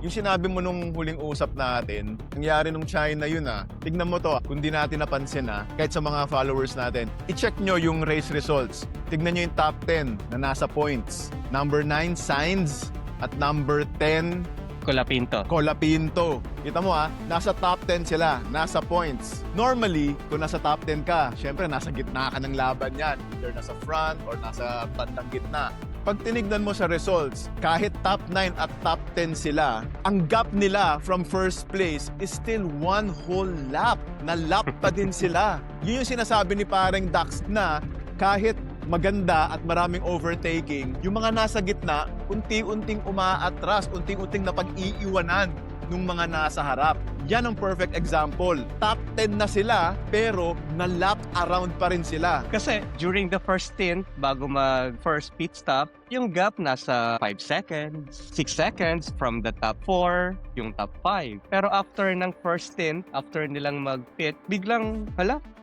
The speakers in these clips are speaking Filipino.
Yung sinabi mo nung huling usap natin, nangyari nung China yun Tignan mo to, kung di natin napansin kahit sa mga followers natin, i-check nyo yung race results. Tignan nyo yung top 10 na nasa points. Number 9, Sainz, at number 10, Colapinto. Colapinto. Kita mo nasa top 10 sila, nasa points. Normally, kung nasa top 10 ka, syempre nasa gitna ka ng laban yan. Either nasa front or nasa bandang gitna. Pag tinignan mo sa results, kahit top 9 at top 10 sila, ang gap nila from first place is still one whole lap. Na lap pa din sila. Yun yung sinasabi ni parang Dax na kahit maganda at maraming overtaking, yung mga nasa gitna, unti-unting umaatras, unti-unting napag-iiwanan ng mga nasa harap. Yan ang perfect example. Top 10 na sila, pero na-lap around pa rin sila. Kasi during the first stint, bago mag-first pit stop, yung gap nasa 5 seconds, 6 seconds from the top 4, yung top 5. Pero after ng first stint, after nilang mag-pit, biglang,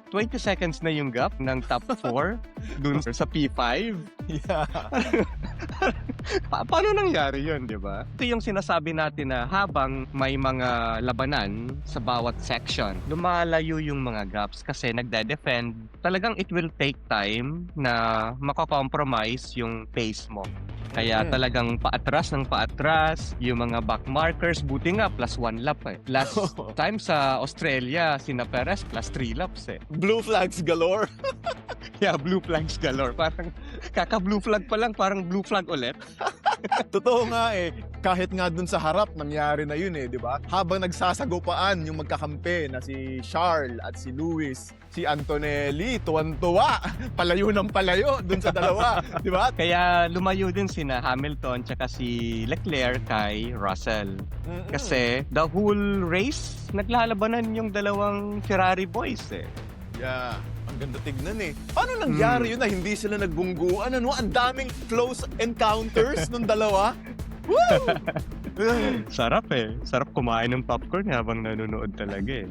20 seconds na yung gap ng top 4 dun sa P5. Yeah. Paano nangyari yun, di ba? Ito yung sinasabi natin na habang may mga labanan sa bawat section, lumalayo yung mga gaps kasi nagde-defend. Talagang it will take time na makakompromise yung pace mo. Kaya talagang paatras ng paatras, yung mga back markers, buti nga plus 1 lap Last time sa Australia, sina Perez plus 3 laps Blue flags galore. Yeah, blue flags galore. Parang kaka-blue flag pa lang, parang blue flag ulit. Totoo nga kahit nga dun sa harap, nangyari na yun di ba? Habang nagsasagupaan yung magkakampi na si Charles at si Lewis, si Antonelli, tuwan-tuwa, palayo ng palayo dun sa dalawa, di ba? Kaya lumayo din sina Hamilton tsaka si Leclerc kay Russell. Kasi the whole race, naglalabanan yung dalawang Ferrari boys Yeah, ang ganda tignan Paano nangyari yun na hindi sila nagbungguan? Ang daming close encounters nung dalawa. Woo! Sarap Sarap kumain ng popcorn habang nanonood talaga